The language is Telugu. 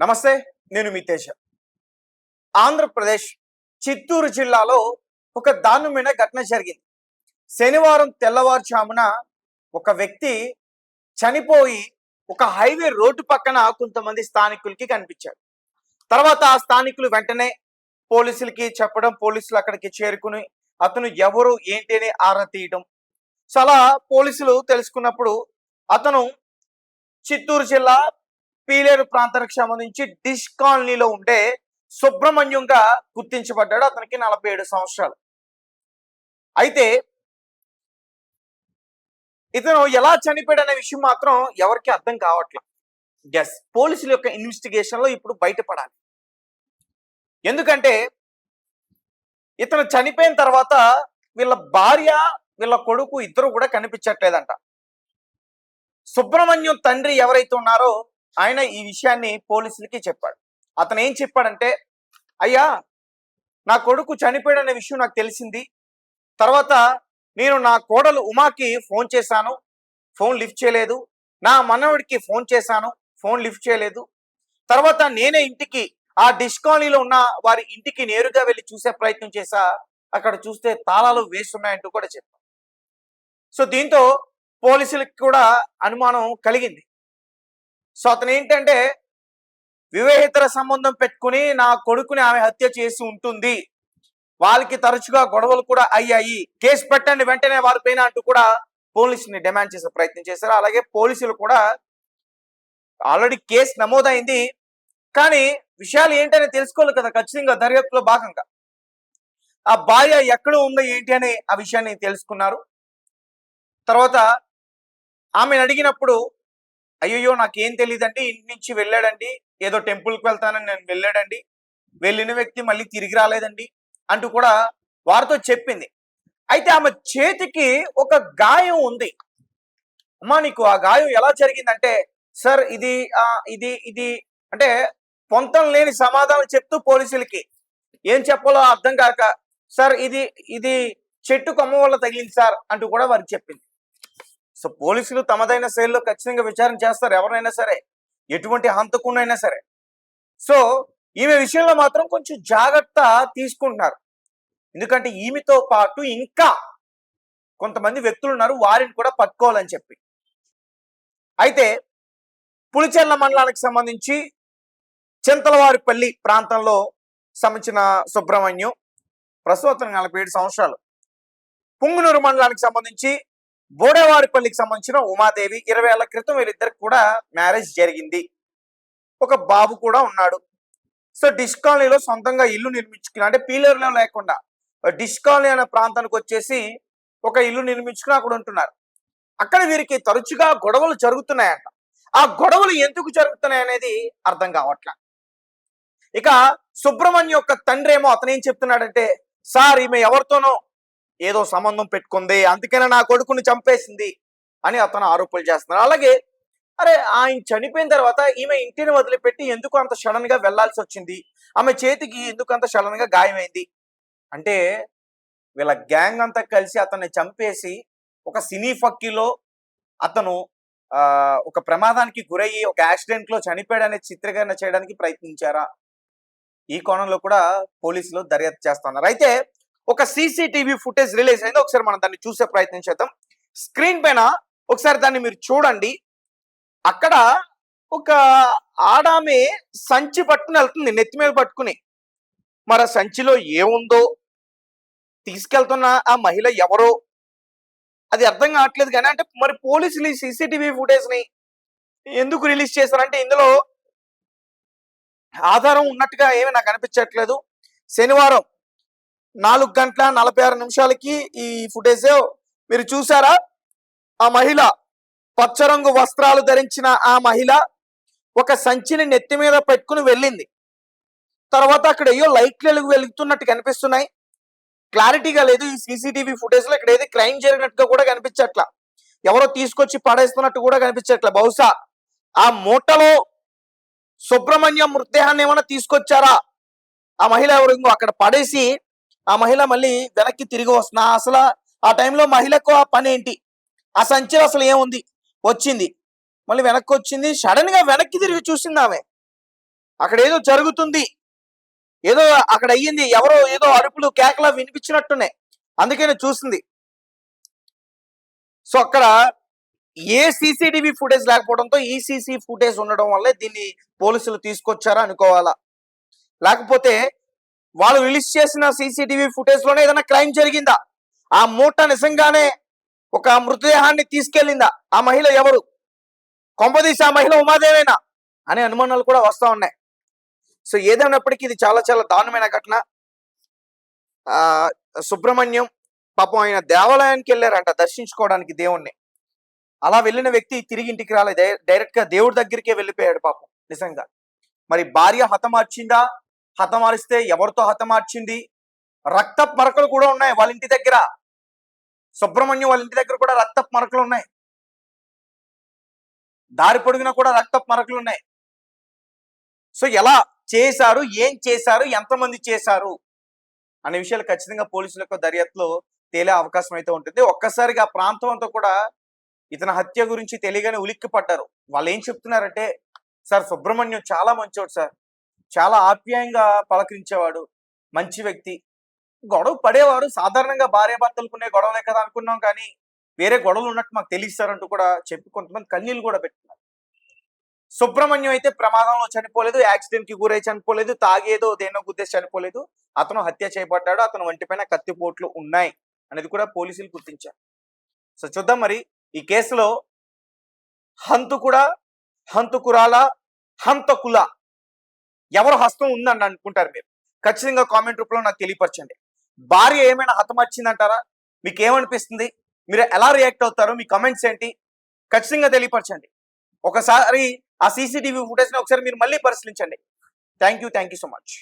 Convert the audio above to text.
నమస్తే. నేను మీ తేజ. ఆంధ్రప్రదేశ్ చిత్తూరు జిల్లాలో ఒక దారుణమైన ఘటన జరిగింది. శనివారం తెల్లవారుజామున ఒక వ్యక్తి చనిపోయి ఒక హైవే రోడ్డు పక్కన కొంతమంది స్థానికులకి కనిపించాడు. తర్వాత ఆ స్థానికులు వెంటనే పోలీసులకి చెప్పడం, పోలీసులు అక్కడికి చేరుకుని అతను ఎవరు ఏంటి అని ఆరా తీయడం. సో అలా పోలీసులు తెలుసుకున్నప్పుడు అతను చిత్తూరు జిల్లా పీలేరు ప్రాంతానికి సంబంధించి డిష్ కాలనీలో ఉండే సుబ్రహ్మణ్యంగా గుర్తించబడ్డాడు. అతనికి 47 సంవత్సరాలు. అయితే ఇతను ఎలా చనిపోయాడనే విషయం మాత్రం ఎవరికి అర్థం కావట్లేదు. పోలీసుల యొక్క ఇన్వెస్టిగేషన్ లో ఇప్పుడు బయటపడాలి. ఎందుకంటే ఇతను చనిపోయిన తర్వాత వీళ్ళ భార్య, వీళ్ళ కొడుకు ఇద్దరు కూడా కనిపించట్లేదంట. సుబ్రహ్మణ్యం తండ్రి ఎవరైతే ఉన్నారో ఆయన ఈ విషయాన్ని పోలీసులకి చెప్పాడు. అతను ఏం చెప్పాడంటే, అయ్యా, నా కొడుకు చనిపోయాడనే విషయం నాకు తెలిసింది. తర్వాత నేను నా కోడలు ఉమాకి ఫోన్ చేశాను, ఫోన్ లిఫ్ట్ చేయలేదు. నా మనవడికి ఫోన్ చేశాను, ఫోన్ లిఫ్ట్ చేయలేదు. తర్వాత నేనే ఇంటికి, ఆ డిష్ కాలనీలో ఉన్న వారి ఇంటికి నేరుగా వెళ్ళి చూసే ప్రయత్నం చేశా. అక్కడ చూస్తే తాళాలు వేస్తున్నాయంటూ కూడా చెప్పాను. సో దీంతో పోలీసులకి కూడా అనుమానం కలిగింది. సో అతను ఏంటంటే, వివాహేతర సంబంధం పెట్టుకుని నా కొడుకుని ఆమె హత్య చేసి ఉంటుంది, వాళ్ళకి తరచుగా గొడవలు కూడా అయ్యాయి, కేసు పెట్టండి వెంటనే వారి పైన అంటూ కూడా పోలీసుని డిమాండ్ చేసే ప్రయత్నం చేశారు. అలాగే పోలీసులు కూడా ఆల్రెడీ కేసు నమోదైంది, కానీ విషయాలు ఏంటని తెలుసుకోవాలి కదా ఖచ్చితంగా దర్యాప్తులో భాగంగా. ఆ భార్య ఎక్కడ ఉందో ఏంటి అని ఆ విషయాన్ని తెలుసుకున్నారు. తర్వాత ఆమెను అడిగినప్పుడు, అయ్యయ్యో నాకేం తెలియదండి, ఇంటి నుంచి వెళ్ళాడండి, ఏదో టెంపుల్కి వెళ్తానని నేను వెళ్ళాడండి, వెళ్ళిన వ్యక్తి మళ్ళీ తిరిగి రాలేదండి అంటూ కూడా వారితో చెప్పింది. అయితే ఆమె చేతికి ఒక గాయం ఉంది. అమ్మా, నీకు ఆ గాయం ఎలా జరిగిందంటే, సార్ ఇది ఇది ఇది అంటే పొంతం లేని సమాధానం చెప్తూ పోలీసులకి ఏం చెప్పాలో అర్థం కాక, సార్ ఇది ఇది చెట్టు కొమ్మ వల్ల తగిలింది సార్ అంటూ కూడా వారికి చెప్పింది. సో పోలీసులు తమదైన శైలిలో ఖచ్చితంగా విచారణ చేస్తారు, ఎవరైనా సరే, ఎటువంటి హంతకునైనా సరే. సో ఈమె విషయంలో మాత్రం కొంచెం జాగ్రత్త తీసుకుంటున్నారు. ఎందుకంటే ఈమెతో పాటు ఇంకా కొంతమంది వ్యక్తులు ఉన్నారు, వారిని కూడా పట్టుకోవాలని చెప్పి. అయితే పులిచెర్ల మండలానికి సంబంధించి చింతలవారిపల్లి ప్రాంతంలో సంబంధించిన సుబ్రహ్మణ్యం, ప్రస్తుతం 47 సంవత్సరాలు. పుంగునూరు మండలానికి సంబంధించి బోడేవారిపల్లికి సంబంధించిన ఉమాదేవి, 20 ఏళ్ల క్రితం వీళ్ళిద్దరికి కూడా మ్యారేజ్ జరిగింది. ఒక బాబు కూడా ఉన్నాడు. సో డిష్ కాలనీలో సొంతంగా ఇల్లు నిర్మించుకుని, అంటే పీలేరులో లేకుండా డిష్ కాలనీ అనే ప్రాంతానికి వచ్చేసి ఒక ఇల్లు నిర్మించుకుని అక్కడ ఉంటున్నారు. అక్కడ వీరికి తరచుగా గొడవలు జరుగుతున్నాయంట. ఆ గొడవలు ఎందుకు జరుగుతున్నాయి అనేది అర్థం కావట్లే. ఇక సుబ్రహ్మణ్యం యొక్క తండ్రి ఏమో అతను ఏం చెప్తున్నాడంటే, సార్ ఈమె ఎవరితోనో ఏదో సంబంధం పెట్టుకుంది, అందుకనే నా కొడుకుని చంపేసింది అని అతను ఆరోపణలు చేస్తున్నారు. అలాగే అరే, ఆయన చనిపోయిన తర్వాత ఈమె ఇంటిని వదిలిపెట్టి ఎందుకు అంత సడన్ గా వెళ్లాల్సి వచ్చింది, ఆమె చేతికి ఎందుకు అంత సడన్ గా గాయమైంది అంటే, వీళ్ళ గ్యాంగ్ అంతా కలిసి అతన్ని చంపేసి ఒక సినీ ఫక్కీలో అతను ఒక ప్రమాదానికి గురయ్యి ఒక యాక్సిడెంట్ లో చనిపోయాడనే చిత్రీకరణ చేయడానికి ప్రయత్నించారా, ఈ కోణంలో కూడా పోలీసులు దర్యాప్తు చేస్తున్నారు. అయితే ఒక సీసీటీవీ ఫుటేజ్ రిలీజ్ అయింది, ఒకసారి మనం దాన్ని చూసే ప్రయత్నం చేద్దాం. స్క్రీన్ పైన ఒకసారి దాన్ని మీరు చూడండి. అక్కడ ఒక ఆడామె సంచి పట్టుకుని వెళ్తుంది, నెత్తి మీద పట్టుకుని. మరి ఆ సంచిలో ఏముందో, తీసుకెళ్తున్న ఆ మహిళ ఎవరో అది అర్థం కావట్లేదు. కానీ అంటే మరి పోలీసులు ఈ సీసీటీవీ ఫుటేజ్ ని ఎందుకు రిలీజ్ చేశారంటే ఇందులో ఆధారం ఉన్నట్టుగా ఏమీ నాకు అనిపించట్లేదు. శనివారం 4:46 ఈ ఫుటేజ్ మీరు చూసారా? ఆ మహిళ, పచ్చరంగు వస్త్రాలు ధరించిన ఆ మహిళ ఒక సంచిని నెత్తి మీద పెట్టుకుని వెళ్ళింది. తర్వాత అక్కడ ఏయో లైట్లు వెలుగుతున్నట్టు కనిపిస్తున్నాయి, క్లారిటీగా లేదు ఈ సీసీటీవీ ఫుటేజ్ లో. ఇక్కడ ఏది క్రైమ్ జరిగినట్టుగా కూడా కనిపించట్లా, ఎవరో తీసుకొచ్చి పడేస్తున్నట్టు కూడా కనిపించట్లా. బహుశా ఆ మూటలో సుబ్రహ్మణ్యం మృతదేహాన్ని ఏమైనా తీసుకొచ్చారా, ఆ మహిళ ఎవరు ఇంకో అక్కడ పడేసి ఆ మహిళ మళ్ళీ వెనక్కి తిరిగి వస్తున్నా. అసలు ఆ టైంలో మహిళకు ఆ పని ఏంటి, ఆ సంచిలో అసలు ఏముంది, వచ్చింది మళ్ళీ వెనక్కి వచ్చింది, సడన్ గా వెనక్కి తిరిగి చూసింది ఆమె. అక్కడ ఏదో జరుగుతుంది, ఏదో అక్కడ అయ్యింది, ఎవరో ఏదో అరుపులు కేకలా వినిపించినట్టున్నాయి, అందుకనే చూసింది. సో అక్కడ ఏ సీసీటీవీ ఫుటేజ్ లేకపోవడంతో ఈ సీసీ ఫుటేజ్ ఉండడం వల్లే దీన్ని పోలీసులు తీసుకొచ్చారా అనుకోవాలా, లేకపోతే వాళ్ళు రిలీజ్ చేసిన సీసీటీవీ ఫుటేజ్ లోనే ఏదైనా క్రైమ్ జరిగిందా, ఆ మూట నిజంగానే ఒక మృతదేహాన్ని తీసుకెళ్లిందా, ఆ మహిళ ఎవరు, కొంపదీసి ఆ మహిళ ఉమాదేవేనా అనే అనుమానాలు కూడా వస్తా ఉన్నాయి. సో ఏదైనప్పటికీ ఇది చాలా చాలా దారుణమైన ఘటన. ఆ సుబ్రహ్మణ్యం పాపం ఆయన దేవాలయానికి వెళ్ళారంట దర్శించుకోవడానికి దేవుణ్ణి. అలా వెళ్ళిన వ్యక్తి తిరిగి ఇంటికి రాలేదు, డైరెక్ట్ గా దేవుడి దగ్గరికే వెళ్ళిపోయాడు పాపం. నిజంగా మరి భార్య హతమార్చిందా, హతమారిస్తే ఎవరితో హతమార్చింది, రక్తపు మరకలు కూడా ఉన్నాయి వాళ్ళ ఇంటి దగ్గర. సుబ్రహ్మణ్యం వాళ్ళ ఇంటి దగ్గర కూడా రక్తపు మరకలు ఉన్నాయి, దారి పొడుగునా కూడా రక్తపు మరకలు ఉన్నాయి. సో ఎలా చేశారు, ఏం చేశారు, ఎంతమంది చేశారు అనే విషయాలు ఖచ్చితంగా పోలీసుల యొక్క దర్యాప్తులో తేలే అవకాశం అయితే ఉంటుంది. ఒక్కసారిగా ఆ ప్రాంతం అంతా కూడా ఇతని హత్య గురించి తెలియగానే ఉలిక్కి పడ్డారు. వాళ్ళు ఏం చెప్తున్నారంటే, సార్ సుబ్రహ్మణ్యం చాలా మంచోడు సార్, చాలా ఆప్యాయంగా పలకరించేవాడు, మంచి వ్యక్తి, గొడవ పడేవారు, సాధారణంగా భార్యాభర్తలకునే గొడవలే కదా అనుకున్నాం, కానీ వేరే గొడవలు ఉన్నట్టు మాకు తెలియదు సార్ అంటూ కూడా చెప్పి కొంతమంది కన్నీళ్ళు కూడా పెట్టున్నారు. సుబ్రహ్మణ్యం అయితే ప్రమాదంలో చనిపోలేదు, యాక్సిడెంట్ కి గురై చనిపోలేదు, తాగేదో దేనో గుద్దేసి చనిపోలేదు, అతను హత్య చేయబడ్డాడు, అతను ఒంటిపైన కత్తిపోట్లు ఉన్నాయి అనేది కూడా పోలీసులు గుర్తించారు. సో చూద్దాం మరి ఈ కేసులో హంతకుడా, హంతకురాల, హంతకుల ఎవరు హస్తం ఉందని అనుకుంటారు మీరు? ఖచ్చితంగా కామెంట్ రూపంలో నాకు తెలియపరచండి. భార్య ఏమైనా హతమర్చిందంటారా? మీకు ఏమనిపిస్తుంది? మీరు ఎలా రియాక్ట్ అవుతారు? మీ కమెంట్స్ ఏంటి? ఖచ్చితంగా తెలియపరచండి. ఒకసారి ఆ సీసీటీవీ ఫుటేజ్ని ఒకసారి మీరు మళ్ళీ పరిశీలించండి. Thank you so much.